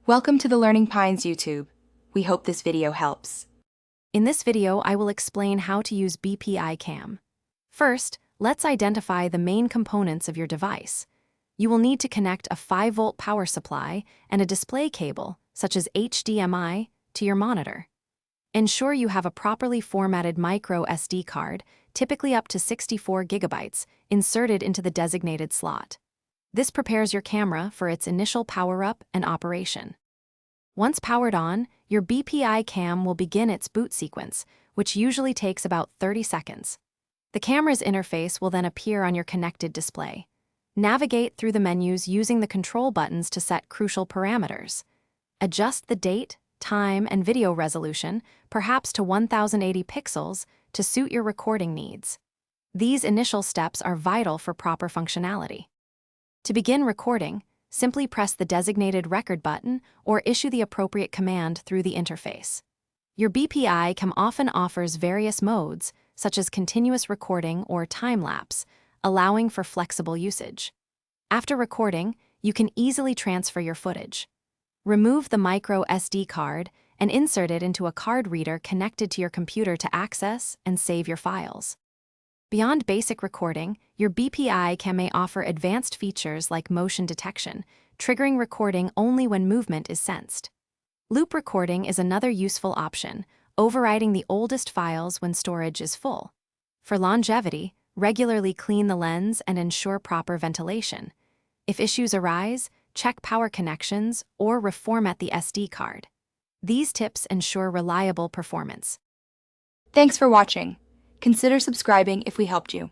Welcome to the Learning Pines YouTube. We hope this video helps. In this video, I will explain how to use BPI Cam. First, let's identify the main components of your device. You will need to connect a 5-volt power supply and a display cable, such as HDMI, to your monitor. Ensure you have a properly formatted micro SD card, typically up to 64 gigabytes, inserted into the designated slot. This prepares your camera for its initial power-up and operation. Once powered on, your BPI Cam will begin its boot sequence, which usually takes about 30 seconds. The camera's interface will then appear on your connected display. Navigate through the menus using the control buttons to set crucial parameters. Adjust the date, time, and video resolution, perhaps to 1080 pixels, to suit your recording needs. These initial steps are vital for proper functionality. To begin recording, simply press the designated record button or issue the appropriate command through the interface. Your BPI Cam often offers various modes, such as continuous recording or time-lapse, allowing for flexible usage. After recording, you can easily transfer your footage. Remove the micro SD card and insert it into a card reader connected to your computer to access and save your files. Beyond basic recording, your BPI Cam may offer advanced features like motion detection, triggering recording only when movement is sensed. Loop recording is another useful option, overriding the oldest files when storage is full. For longevity, regularly clean the lens and ensure proper ventilation. If issues arise, check power connections or reformat the SD card. These tips ensure reliable performance. Thanks for watching. Consider subscribing if we helped you.